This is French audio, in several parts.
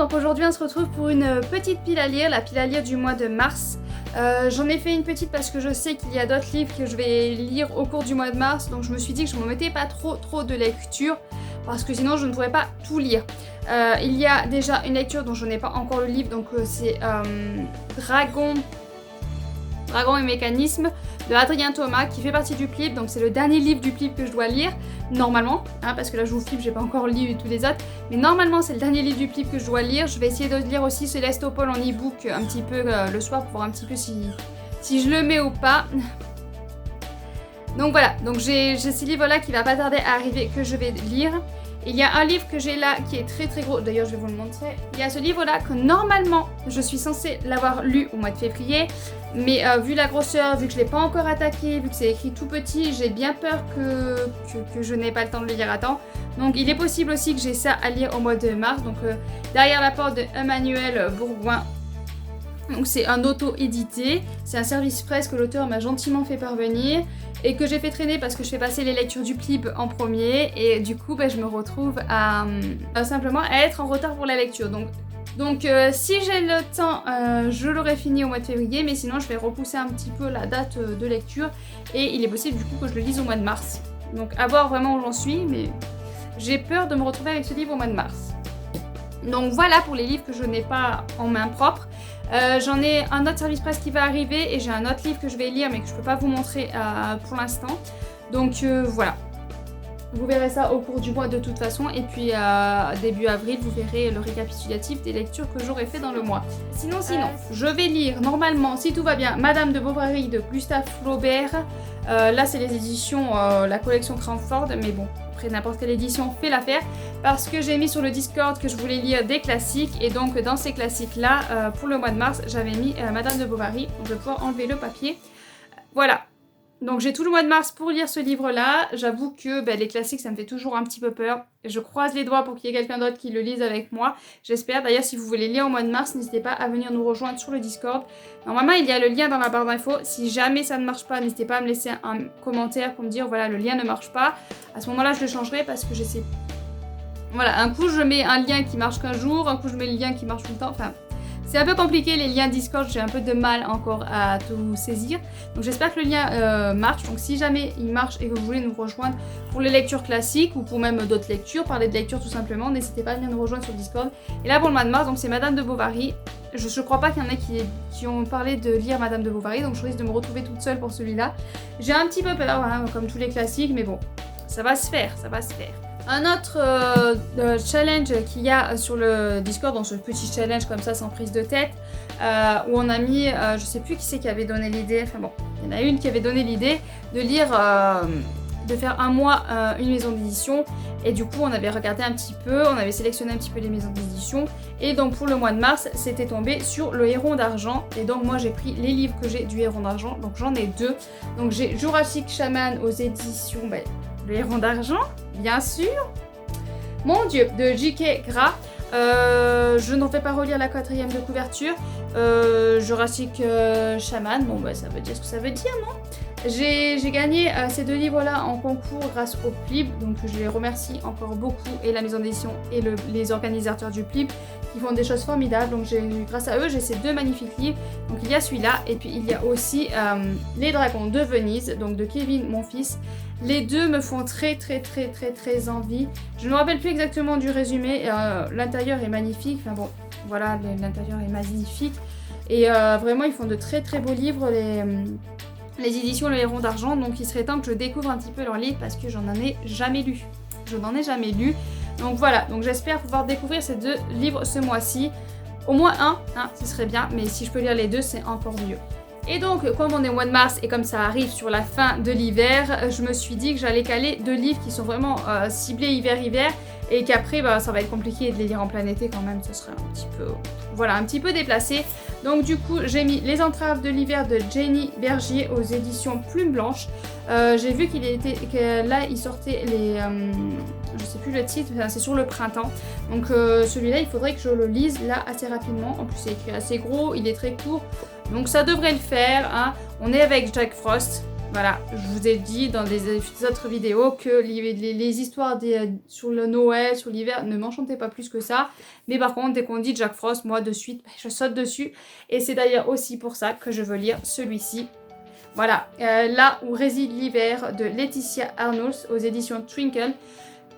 donc aujourd'hui on se retrouve pour une petite pile à lire, la pile à lire du mois de mars. J'en ai fait une petite parce que je sais qu'il y a d'autres livres que je vais lire au cours du mois de mars, donc je me suis dit que je ne me mettais pas trop de lecture parce que sinon je ne pourrais pas tout lire. Il y a déjà une lecture dont je n'ai pas encore le livre, donc c'est Dragon et mécanisme de Adrien Thomas qui fait partie du PLIB, donc c'est le dernier livre du PLIB que je dois lire, normalement, hein, parce que là je vous filme, j'ai pas encore lu tous les autres, mais normalement c'est le dernier livre du PLIB que je dois lire. Je vais essayer de lire aussi Célestopol en e-book un petit peu le soir pour voir un petit peu si je le mets ou pas. Donc voilà, donc j'ai ce livre là qui va pas tarder à arriver que je vais lire. Il y a un livre que j'ai là qui est très gros, d'ailleurs je vais vous le montrer. Il y a ce livre là que normalement je suis censée l'avoir lu au mois de février, mais vu la grosseur, vu que je ne l'ai pas encore attaqué, vu que c'est écrit tout petit, j'ai bien peur que je n'ai pas le temps de le lire à temps. Donc il est possible aussi que j'ai ça à lire au mois de mars, donc Derrière la porte de Emmanuel Bourgoin. Donc c'est un auto-édité, c'est un service presse que l'auteur m'a gentiment fait parvenir et que j'ai fait traîner parce que je fais passer les lectures du PLIB en premier et du coup je me retrouve à simplement à être en retard pour la lecture. Donc si j'ai le temps, je l'aurai fini au mois de février, mais sinon je vais repousser un petit peu la date de lecture et il est possible du coup que je le lise au mois de mars. Donc à voir vraiment où j'en suis, mais j'ai peur de me retrouver avec ce livre au mois de mars. Donc voilà pour les livres que je n'ai pas en main propre. J'en ai un autre service presse qui va arriver et j'ai un autre livre que je vais lire mais que je ne peux pas vous montrer pour l'instant. Donc voilà. Vous verrez ça au cours du mois de toute façon et puis début avril vous verrez le récapitulatif des lectures que j'aurai fait dans le mois. Sinon je vais lire normalement, si tout va bien, Madame de Bovary de Gustave Flaubert. Là c'est les éditions, la collection Cranford, mais bon, après n'importe quelle édition fait l'affaire parce que j'ai mis sur le Discord que je voulais lire des classiques et donc dans ces classiques là pour le mois de mars j'avais mis Madame de Bovary, donc je vais pouvoir enlever le papier. Voilà. Donc j'ai tout le mois de mars pour lire ce livre-là. J'avoue que les classiques, ça me fait toujours un petit peu peur. Je croise les doigts pour qu'il y ait quelqu'un d'autre qui le lise avec moi. J'espère. D'ailleurs, si vous voulez lire au mois de mars, n'hésitez pas à venir nous rejoindre sur le Discord. Normalement, il y a le lien dans la barre d'infos. Si jamais ça ne marche pas, n'hésitez pas à me laisser un commentaire pour me dire, voilà, le lien ne marche pas. À ce moment-là, je le changerai parce que j'essaie... Voilà, un coup, je mets un lien qui marche qu'un jour. Un coup, je mets le lien qui marche tout le temps. Enfin... C'est un peu compliqué les liens Discord, j'ai un peu de mal encore à tout saisir. Donc j'espère que le lien marche. Donc si jamais il marche et que vous voulez nous rejoindre pour les lectures classiques ou pour même d'autres lectures, parler de lecture tout simplement, n'hésitez pas à venir nous rejoindre sur Discord. Et là pour le mois de mars, donc c'est Madame de Bovary. Je crois pas qu'il y en ait qui ont parlé de lire Madame de Bovary, donc je risque de me retrouver toute seule pour celui-là. J'ai un petit peu peur, hein, comme tous les classiques, mais bon, ça va se faire, ça va se faire. Un autre challenge qu'il y a sur le Discord, dans ce petit challenge comme ça sans prise de tête, où on a mis, je sais plus qui c'est qui avait donné l'idée, enfin bon, il y en a une qui avait donné l'idée de lire, de faire un mois une maison d'édition, et du coup on avait regardé un petit peu, on avait sélectionné un petit peu les maisons d'édition, et donc pour le mois de mars, c'était tombé sur le Héron d'Argent, et donc moi j'ai pris les livres que j'ai du Héron d'Argent, donc j'en ai deux, donc j'ai Jurassic Shaman aux éditions, le Héron d'Argent, bien sûr. Mon Dieu, de J.K. Gras. Je n'en fais pas relire la 4e de couverture. Jurassic Shaman, bon ça veut dire ce que ça veut dire, non? J'ai gagné ces deux livres-là en concours grâce au PLIB, donc je les remercie encore beaucoup, et la maison d'édition et les organisateurs du PLIB qui font des choses formidables. Donc grâce à eux, j'ai ces deux magnifiques livres. Donc il y a celui-là, et puis il y a aussi Les Dragons de Venise, donc de Kevin, mon fils. Les deux me font très envie. Je ne me rappelle plus exactement du résumé. L'intérieur est magnifique. Enfin bon, voilà, l'intérieur est magnifique. Et vraiment, ils font de très beaux livres, les éditions Le Héron d'Argent. Donc il serait temps que je découvre un petit peu leurs livres parce que j'en ai jamais lu. Je n'en ai jamais lu. Donc voilà, donc j'espère pouvoir découvrir ces deux livres ce mois-ci. Au moins un, hein, ce serait bien. Mais si je peux lire les deux, c'est encore mieux. Et donc, comme on est au mois de mars et comme ça arrive sur la fin de l'hiver, je me suis dit que j'allais caler deux livres qui sont vraiment ciblés hiver-hiver et qu'après, ça va être compliqué de les lire en plein été quand même, ce serait un petit peu, voilà, un petit peu déplacé. Donc du coup, j'ai mis Les Entraves de l'hiver de Jenny Bergier aux éditions Plume Blanche. J'ai vu que là, il sortait les... je sais plus le titre, c'est sur le printemps. Donc celui-là, il faudrait que je le lise là assez rapidement. En plus, c'est écrit assez gros, il est très court. Donc ça devrait le faire, hein. On est avec Jack Frost. voilà, je vous ai dit dans des autres vidéos que les histoires sur le Noël, sur l'hiver, ne m'enchantaient pas plus que ça. Mais par contre, dès qu'on dit Jack Frost, moi de suite, je saute dessus. Et c'est d'ailleurs aussi pour ça que je veux lire celui-ci. Voilà, Là où réside l'hiver de Laetitia Arnolds aux éditions Twinkle.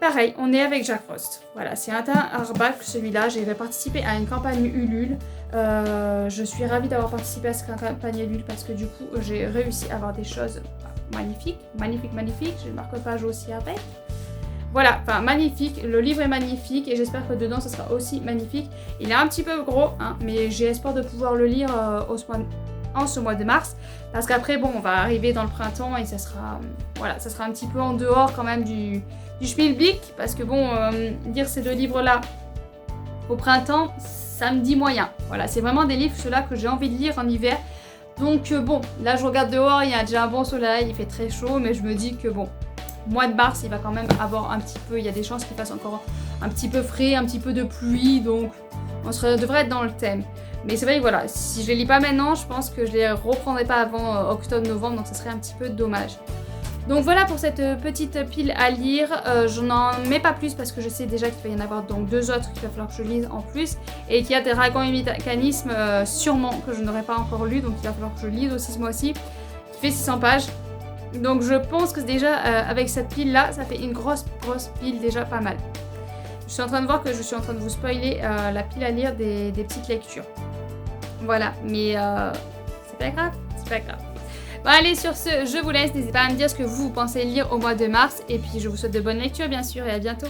Pareil, on est avec Jack Frost. Voilà, c'est un hardback celui-là. J'ai participé à une campagne Ulule. Je suis ravie d'avoir participé à cette campagne Ulule parce que du coup, j'ai réussi à avoir des choses magnifiques. Magnifiques. J'ai le marque-page aussi avec. Voilà, enfin magnifique. Le livre est magnifique et j'espère que dedans, ça sera aussi magnifique. Il est un petit peu gros, hein, mais j'ai espoir de pouvoir le lire en ce mois de mars. Parce qu'après, bon, on va arriver dans le printemps et ça sera un petit peu en dehors quand même du schmilblick, parce que bon, lire ces deux livres-là au printemps, ça me dit moyen. Voilà, c'est vraiment des livres, ceux-là, que j'ai envie de lire en hiver. Donc bon, là je regarde dehors, il y a déjà un bon soleil, il fait très chaud, mais je me dis que bon, mois de mars, il va quand même avoir un petit peu, il y a des chances qu'il fasse encore un petit peu frais, un petit peu de pluie, donc on devrait être dans le thème. Mais c'est vrai que voilà, si je les lis pas maintenant, je pense que je les reprendrai pas avant octobre-novembre, donc ça serait un petit peu dommage. Donc voilà pour cette petite pile à lire. Je n'en mets pas plus parce que je sais déjà qu'il va y en avoir donc 2 autres qu'il va falloir que je lise en plus. Et qu'il y a des dragons et mécanismes sûrement que je n'aurais pas encore lu. Donc il va falloir que je lise aussi ce mois-ci. Qui fait 600 pages. Donc je pense que déjà avec cette pile là, ça fait une grosse pile déjà pas mal. Je suis en train de voir que je suis en train de vous spoiler la pile à lire des petites lectures. Voilà, mais c'est pas grave, Bon allez, sur ce, je vous laisse. N'hésitez pas à me dire ce que vous pensez lire au mois de mars. Et puis je vous souhaite de bonnes lectures bien sûr et à bientôt.